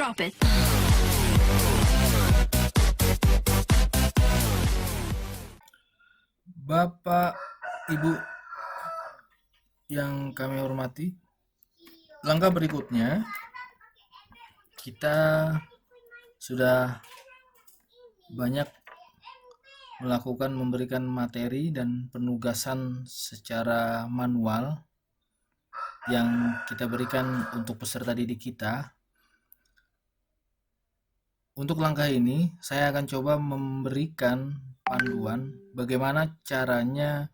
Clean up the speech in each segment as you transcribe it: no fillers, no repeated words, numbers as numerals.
Drop it. Bapak, Ibu yang kami hormati, langkah berikutnya kita sudah banyak memberikan materi dan penugasan secara manual yang kita berikan untuk peserta didik kita. Untuk langkah ini, saya akan coba memberikan panduan bagaimana caranya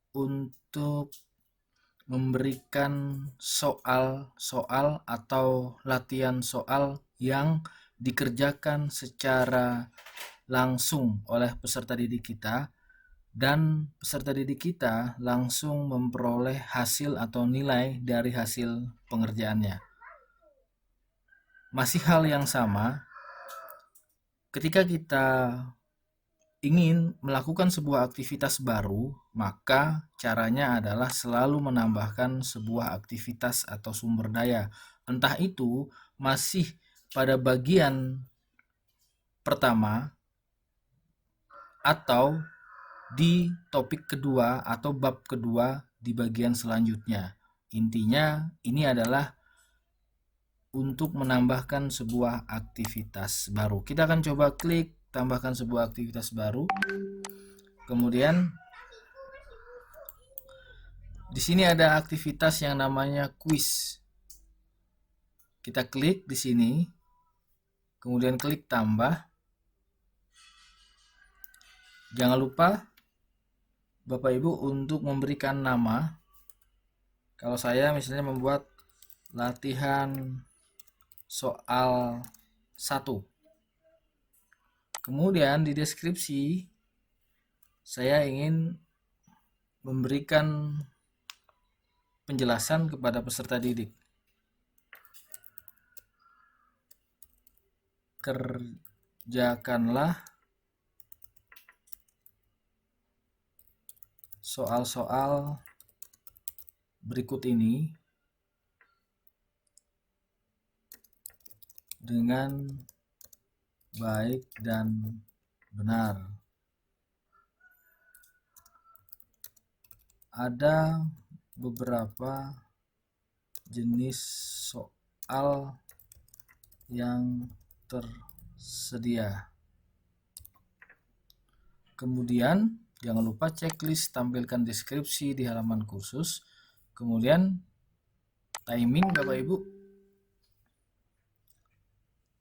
untuk memberikan soal-soal atau latihan soal yang dikerjakan secara langsung oleh peserta didik kita, dan peserta didik kita langsung memperoleh hasil atau nilai dari hasil pengerjaannya. Masih hal yang sama, ketika kita ingin melakukan sebuah aktivitas baru, maka caranya adalah selalu menambahkan sebuah aktivitas atau sumber daya. Entah itu masih pada bagian pertama atau di topik kedua atau bab kedua di bagian selanjutnya. Intinya ini adalah untuk menambahkan sebuah aktivitas baru. Kita akan coba klik tambahkan sebuah aktivitas baru. Kemudian di sini ada aktivitas yang namanya kuis. Kita klik di sini, kemudian klik tambah. Jangan lupa Bapak Ibu untuk memberikan nama. Kalau saya misalnya membuat latihan soal 1. Kemudian di deskripsi saya ingin memberikan penjelasan kepada peserta didik. Kerjakanlah soal-soal berikut ini dengan baik dan benar. Ada beberapa jenis soal yang tersedia. Kemudian jangan lupa checklist, tampilkan deskripsi di halaman kursus. Kemudian timing Bapak Ibu.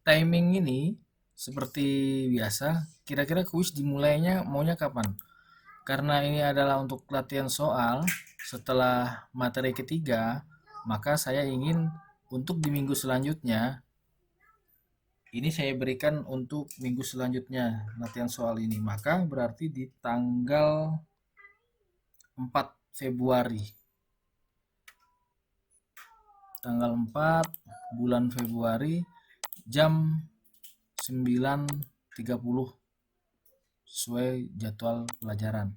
Timing ini seperti biasa, kira-kira kuis dimulainya maunya kapan? Karena ini adalah untuk latihan soal setelah materi ketiga, maka saya ingin untuk di minggu selanjutnya, ini saya berikan untuk minggu selanjutnya latihan soal ini. Maka berarti di tanggal 4 Februari. Tanggal 4 bulan Februari jam 9.30 sesuai jadwal pelajaran.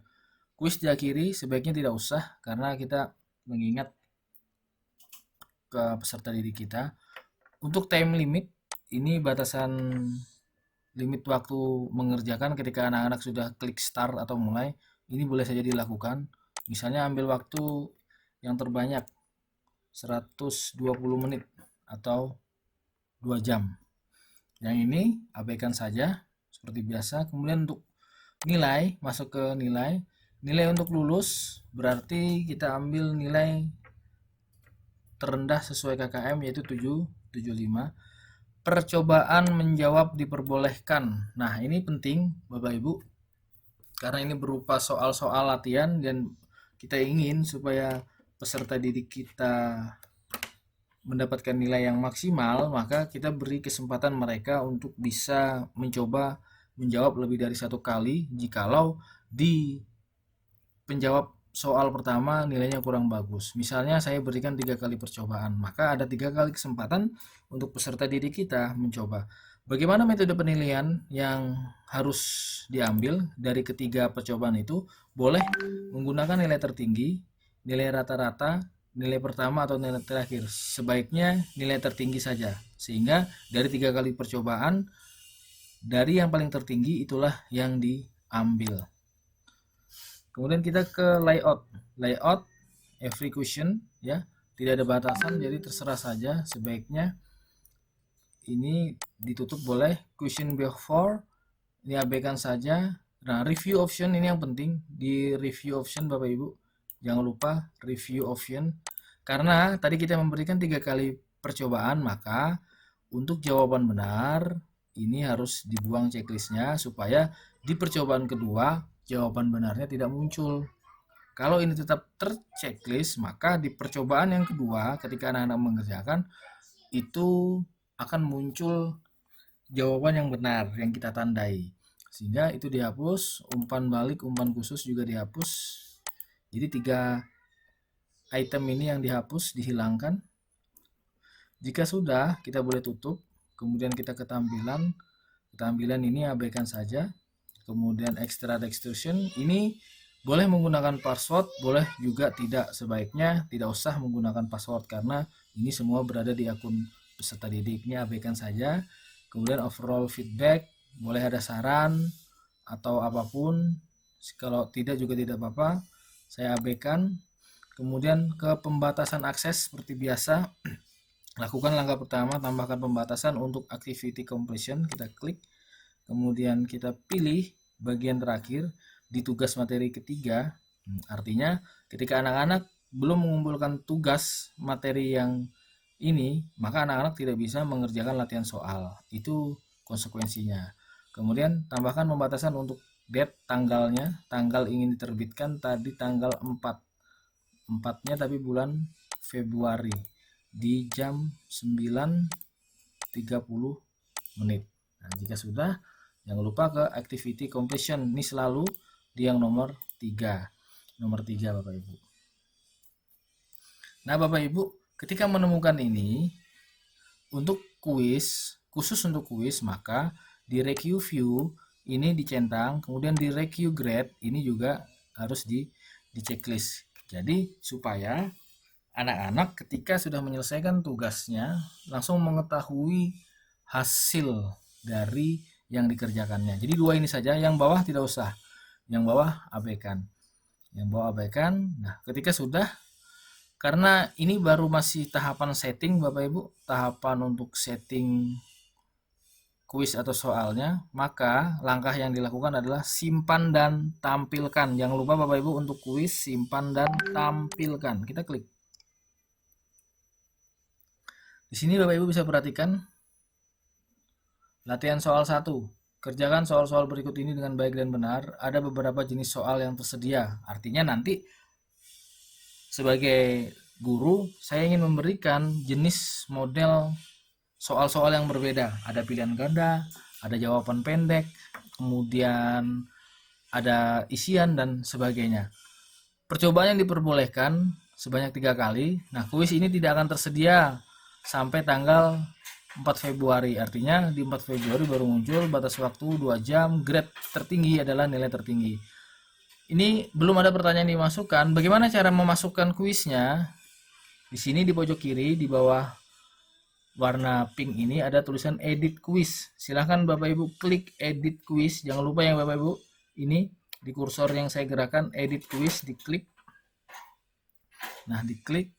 Kuis diakhiri sebaiknya tidak usah karena kita mengingat ke peserta didik kita. Untuk time limit, ini batasan limit waktu mengerjakan ketika anak-anak sudah klik start atau mulai. Ini boleh saja dilakukan. Misalnya ambil waktu yang terbanyak 120 menit atau 2 jam. Yang ini abaikan saja seperti biasa. Kemudian untuk nilai, masuk ke nilai. Nilai untuk lulus berarti kita ambil nilai terendah sesuai KKM yaitu 7,75. Percobaan menjawab diperbolehkan. Nah, ini penting Bapak Ibu karena ini berupa soal-soal latihan dan kita ingin supaya peserta didik kita mendapatkan nilai yang maksimal, maka kita beri kesempatan mereka untuk bisa mencoba menjawab lebih dari 1 kali. Jikalau di penjawab soal pertama nilainya kurang bagus, misalnya saya berikan 3 kali percobaan, maka ada 3 kali kesempatan untuk peserta didik kita mencoba. Bagaimana metode penilaian yang harus diambil dari ketiga percobaan itu? Boleh menggunakan nilai tertinggi, nilai rata-rata, nilai pertama atau nilai terakhir. Sebaiknya nilai tertinggi saja, sehingga dari 3 kali percobaan dari yang paling tertinggi itulah yang diambil. Kemudian kita ke layout every question, ya, tidak ada batasan, jadi terserah saja. Sebaiknya ini ditutup boleh. Question before ini abaikan saja. Nah, review option ini yang penting. Di review option Bapak Ibu jangan lupa review option, karena tadi kita memberikan 3 kali percobaan, maka untuk jawaban benar ini harus dibuang checklistnya supaya di percobaan kedua jawaban benarnya tidak muncul. Kalau ini tetap terchecklist, maka di percobaan yang kedua ketika anak-anak mengerjakan itu akan muncul jawaban yang benar yang kita tandai, sehingga itu dihapus. Umpan balik, umpan khusus juga dihapus. Jadi 3 item ini yang dihapus, dihilangkan. Jika sudah, kita boleh tutup. Kemudian kita ke tampilan. Tampilan ini abaikan saja. Kemudian extract extrusion ini boleh menggunakan password, boleh juga tidak. Sebaiknya tidak usah menggunakan password karena ini semua berada di akun peserta didik. Ini abaikan saja. Kemudian overall feedback, boleh ada saran atau apapun. Kalau tidak juga tidak apa-apa, saya abaikan. Kemudian ke pembatasan akses seperti biasa. Lakukan langkah pertama, tambahkan pembatasan untuk activity completion, kita klik. Kemudian kita pilih bagian terakhir di tugas materi ketiga. Artinya ketika anak-anak belum mengumpulkan tugas materi yang ini, maka anak-anak tidak bisa mengerjakan latihan soal. Itu konsekuensinya. Kemudian tambahkan pembatasan untuk date, tanggalnya. Tanggal ingin diterbitkan tadi tanggal 4. 4-nya tapi bulan Februari di jam 9.30 menit. Nah, jika sudah, jangan lupa ke activity completion. Ini selalu di yang nomor 3. Nomor 3 Bapak Ibu. Nah, Bapak Ibu, ketika menemukan ini untuk kuis, khusus untuk kuis, maka di review view ini dicentang, kemudian di review grade ini juga harus di checklist. Jadi supaya anak-anak ketika sudah menyelesaikan tugasnya langsung mengetahui hasil dari yang dikerjakannya. Jadi 2 ini saja, yang bawah tidak usah. Yang bawah abaikan. Yang bawah abaikan. Nah, ketika sudah, karena ini baru masih tahapan setting Bapak Ibu, tahapan untuk setting kuis atau soalnya, maka langkah yang dilakukan adalah simpan dan tampilkan. Jangan lupa Bapak Ibu untuk kuis simpan dan tampilkan. Kita klik. Di sini Bapak Ibu bisa perhatikan latihan soal 1. Kerjakan soal-soal berikut ini dengan baik dan benar. Ada beberapa jenis soal yang tersedia. Artinya nanti sebagai guru saya ingin memberikan jenis model soal-soal yang berbeda. Ada pilihan ganda, ada jawaban pendek, kemudian ada isian dan sebagainya. Percobaan yang diperbolehkan sebanyak 3 kali. Nah, kuis ini tidak akan tersedia sampai tanggal 4 Februari. Artinya di 4 Februari baru muncul, batas waktu 2 jam, grade tertinggi adalah nilai tertinggi. Ini belum ada pertanyaan dimasukkan. Bagaimana cara memasukkan kuisnya? Di sini di pojok kiri di bawah warna pink ini ada tulisan edit quiz. Silahkan Bapak Ibu klik edit quiz. Jangan lupa ya Bapak Ibu, ini di kursor yang saya gerakan edit quiz, diklik. Nah, diklik.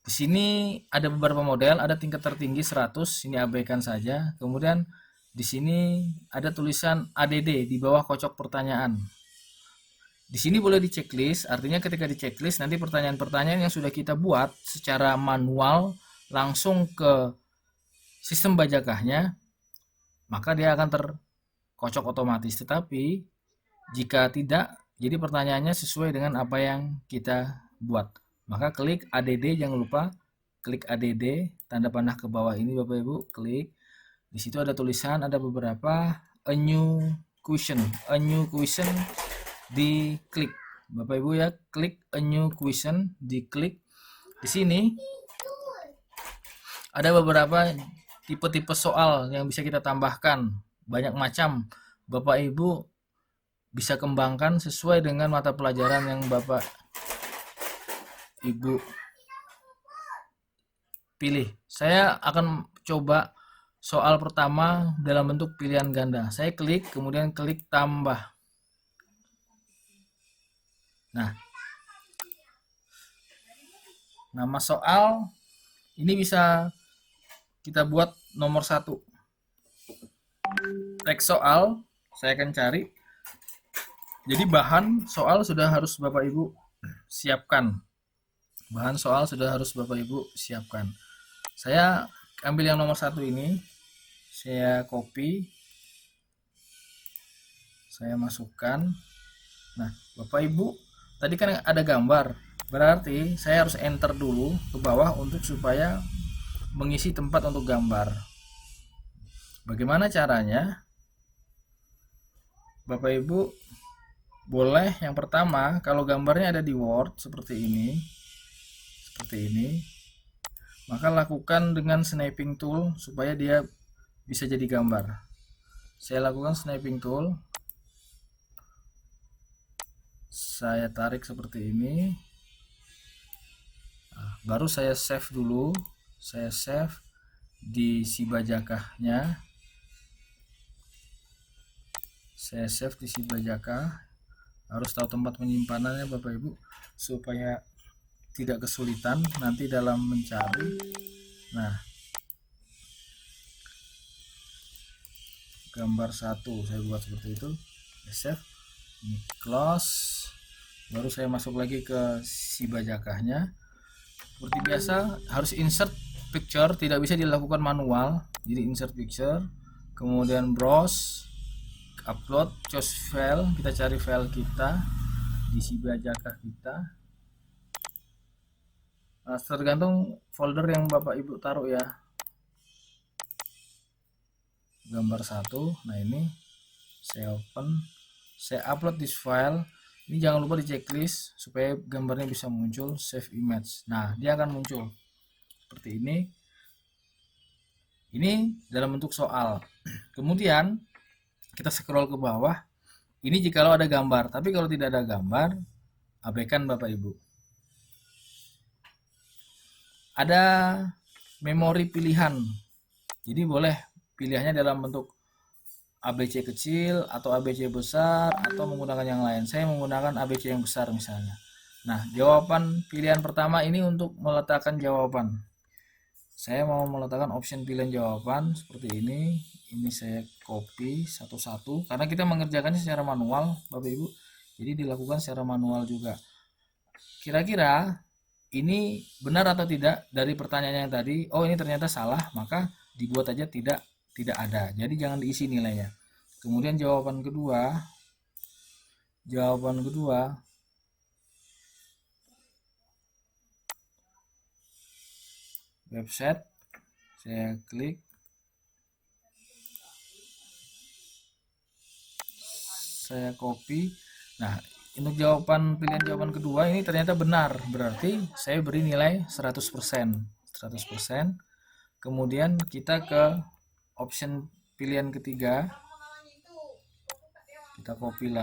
Di sini ada beberapa model, ada tingkat tertinggi 100, ini abaikan saja. Kemudian di sini ada tulisan ADD di bawah kocok pertanyaan. Di sini boleh di checklist, artinya ketika di checklist nanti pertanyaan-pertanyaan yang sudah kita buat secara manual langsung ke sistem bajakahnya, maka dia akan terkocok otomatis. Tetapi jika tidak, jadi pertanyaannya sesuai dengan apa yang kita buat, maka klik ADD. Jangan lupa klik ADD, tanda panah ke bawah ini Bapak Ibu, klik. Di situ ada tulisan, ada beberapa a new question, diklik Bapak Ibu ya, klik a new question, diklik. Di sini ada beberapa tipe-tipe soal yang bisa kita tambahkan, banyak macam. Bapak Ibu bisa kembangkan sesuai dengan mata pelajaran yang Bapak Ibu pilih. Saya akan coba soal pertama dalam bentuk pilihan ganda. Saya klik, kemudian klik tambah. Nah, nama soal ini bisa kita buat nomor 1. Teks soal saya akan cari. Jadi bahan soal sudah harus Bapak Ibu siapkan. Bahan soal sudah harus Bapak Ibu siapkan. Saya ambil yang nomor 1 ini. Saya copy. Saya masukkan. Nah, Bapak Ibu, tadi kan ada gambar. Berarti saya harus enter dulu ke bawah untuk supaya mengisi tempat untuk gambar. Bagaimana caranya? Bapak Ibu boleh yang pertama, kalau gambarnya ada di Word seperti ini, maka lakukan dengan snapping tool supaya dia bisa jadi gambar. Saya lakukan snapping tool, saya tarik seperti ini. Nah, baru saya save dulu, saya save di Sibajakahnya. Saya save di Sibajakah. Harus tahu tempat penyimpanannya Bapak Ibu supaya tidak kesulitan nanti dalam mencari. Nah, gambar 1 saya buat seperti itu. Save, ini close. Baru saya masuk lagi ke Sibajakahnya. Seperti biasa harus insert picture, tidak bisa dilakukan manual. Jadi insert picture, kemudian browse, upload, choose file, kita cari file kita di Sibajakah kita. Nah, tergantung folder yang Bapak Ibu taruh ya. Gambar 1. Nah, ini saya open, saya upload this file. Ini jangan lupa di checklist supaya gambarnya bisa muncul. Save image. Nah, dia akan muncul seperti ini. Ini dalam bentuk soal. Kemudian kita scroll ke bawah. Ini jikalau ada gambar, tapi kalau tidak ada gambar, abaikan Bapak Ibu. Ada memori pilihan. Jadi boleh pilihannya dalam bentuk ABC kecil atau ABC besar atau menggunakan yang lain. Saya menggunakan ABC yang besar misalnya. Nah, jawaban pilihan pertama ini untuk meletakkan jawaban. Saya mau meletakkan option pilihan jawaban seperti ini. Ini saya copy satu-satu karena kita mengerjakannya secara manual, Bapak Ibu. Jadi dilakukan secara manual juga. Kira-kira ini benar atau tidak dari pertanyaan yang tadi? Oh, ini ternyata salah, maka dibuat aja tidak ada. Jadi jangan diisi nilainya. Kemudian jawaban kedua website, saya klik, saya copy. Nah, untuk pilihan jawaban kedua ini ternyata benar, berarti saya beri nilai 100%. Kemudian kita ke option pilihan ketiga, kita copy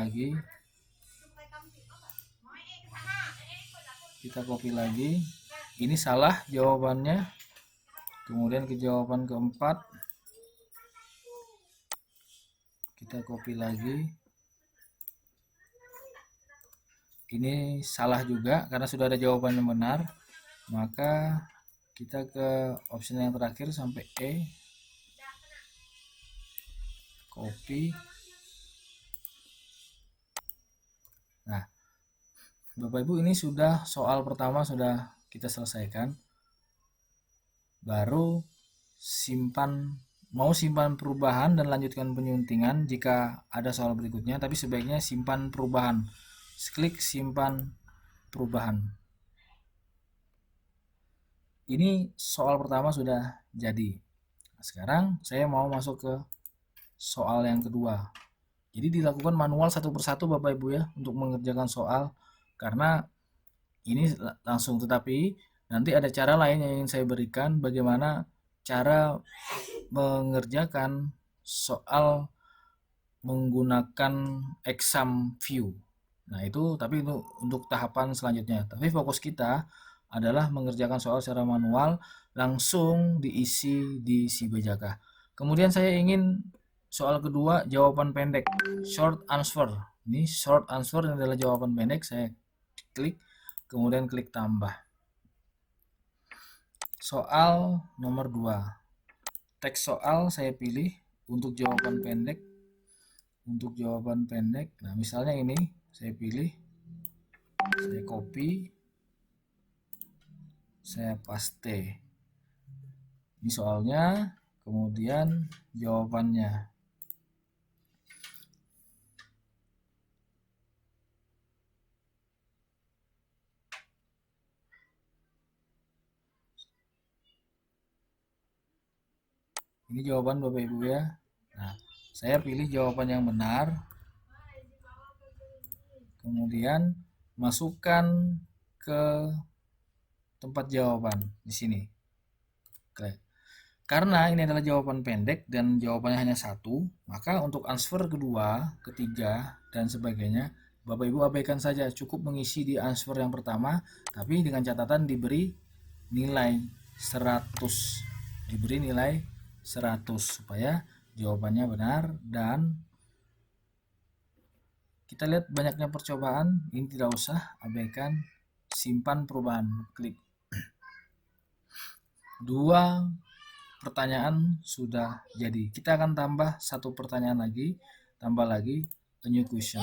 lagi, ini salah jawabannya. Kemudian ke jawaban keempat, kita copy lagi, ini salah juga karena sudah ada jawaban yang benar. Maka kita ke option yang terakhir sampai E, copy. Nah, Bapak Ibu, ini sudah soal pertama sudah kita selesaikan. Baru mau simpan perubahan dan lanjutkan penyuntingan jika ada soal berikutnya, tapi sebaiknya simpan perubahan. Klik simpan perubahan. Ini soal pertama sudah jadi. Nah, sekarang saya mau masuk ke soal yang kedua. Jadi dilakukan manual satu persatu Bapak Ibu ya untuk mengerjakan soal, karena ini langsung, tetapi nanti ada cara lain yang ingin saya berikan bagaimana cara mengerjakan soal menggunakan exam view. Nah, itu tapi itu untuk tahapan selanjutnya. Tapi fokus kita adalah mengerjakan soal secara manual, langsung diisi di si Bajaka. Kemudian saya ingin soal kedua jawaban pendek, short answer. Ini short answer adalah jawaban pendek, saya klik, kemudian klik tambah. Soal nomor 2. Teks soal saya pilih untuk jawaban pendek. Untuk jawaban pendek, nah misalnya ini saya pilih, saya copy, saya paste. Ini soalnya, kemudian jawabannya. Ini jawaban Bapak Ibu ya. Nah, saya pilih jawaban yang benar. Kemudian masukkan ke tempat jawaban di sini. Oke. Karena ini adalah jawaban pendek dan jawabannya hanya satu, maka untuk answer kedua, ketiga, dan sebagainya, Bapak Ibu abaikan saja, cukup mengisi di answer yang pertama, tapi dengan catatan diberi nilai 100. Diberi nilai 100 supaya jawabannya benar. Dan kita lihat banyaknya percobaan, ini tidak usah, abaikan, simpan perubahan, klik. 2 pertanyaan sudah jadi. Kita akan tambah 1 pertanyaan lagi, tambah lagi a new question.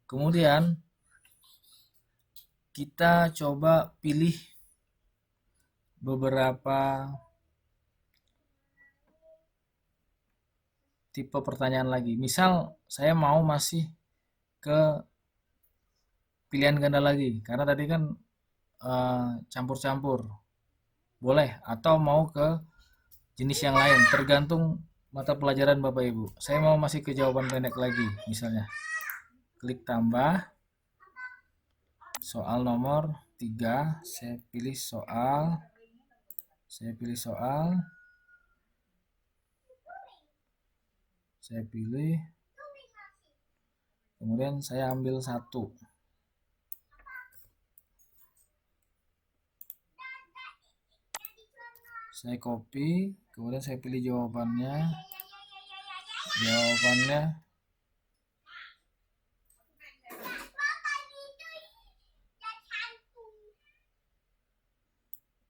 Kemudian kita coba pilih beberapa tipe pertanyaan lagi. Misal saya mau masih ke pilihan ganda lagi, karena tadi kan campur-campur. Boleh, atau mau ke jenis yang lain, tergantung mata pelajaran Bapak Ibu. Saya mau masih ke jawaban pendek lagi, misalnya. Klik tambah. Soal nomor 3, saya pilih soal. Saya pilih. Kemudian saya ambil 1. Saya copy, kemudian saya pilih jawabannya.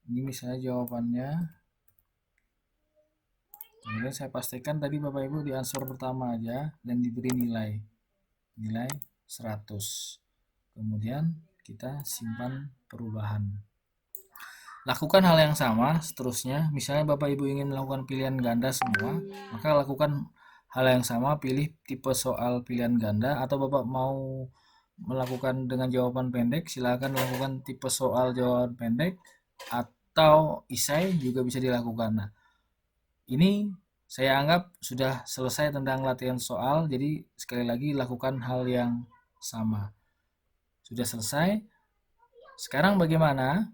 Ini misalnya jawabannya. Kemudian saya pastikan tadi Bapak Ibu di answer pertama aja dan diberi nilai 100. Kemudian kita simpan perubahan. Lakukan hal yang sama seterusnya. Misalnya Bapak Ibu ingin melakukan pilihan ganda semua, maka lakukan hal yang sama, pilih tipe soal pilihan ganda. Atau Bapak mau melakukan dengan jawaban pendek, silakan lakukan tipe soal jawaban pendek, atau isai juga bisa dilakukan. Nah, ini saya anggap sudah selesai tentang latihan soal. Jadi sekali lagi lakukan hal yang sama. Sudah selesai. Sekarang bagaimana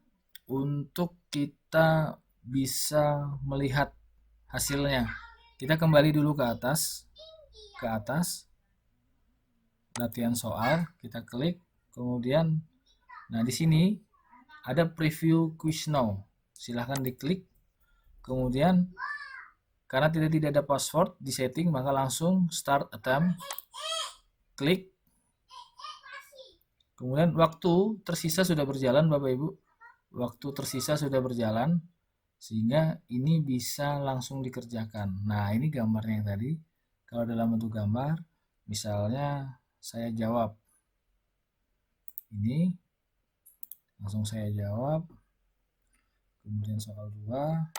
untuk kita bisa melihat hasilnya? Kita kembali dulu ke atas, latihan soal, kita klik, kemudian, nah di sini ada preview quiz now, silahkan diklik, kemudian karena tidak ada password di setting, maka langsung start attempt, klik, kemudian waktu tersisa sudah berjalan Bapak Ibu. Waktu tersisa sudah berjalan, sehingga ini bisa langsung dikerjakan. Nah, ini gambarnya yang tadi. Kalau dalam bentuk gambar, misalnya saya jawab. Ini, langsung saya jawab. Kemudian soal 2.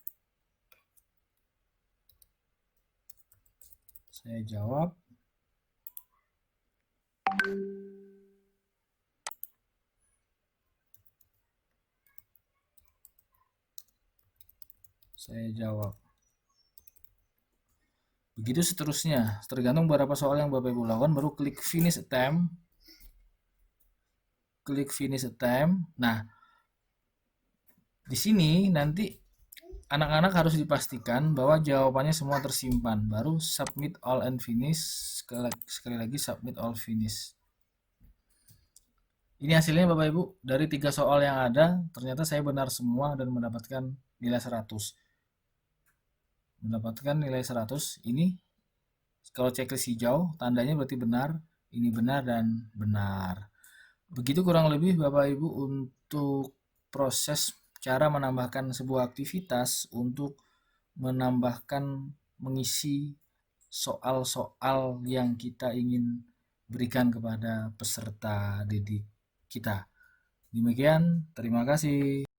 Saya jawab. Begitu seterusnya, tergantung berapa soal yang Bapak Ibu lakukan, baru klik finish attempt. Nah, di sini nanti anak-anak harus dipastikan bahwa jawabannya semua tersimpan, baru submit all and finish. Sekali lagi submit all finish. Ini hasilnya Bapak Ibu, dari 3 soal yang ada, ternyata saya benar semua dan mendapatkan nilai 100. Mendapatkan nilai 100, ini kalau checklist hijau, tandanya berarti benar, ini benar dan benar. Begitu kurang lebih Bapak Ibu untuk proses cara menambahkan sebuah aktivitas untuk menambahkan mengisi soal-soal yang kita ingin berikan kepada peserta didik kita. Demikian, terima kasih.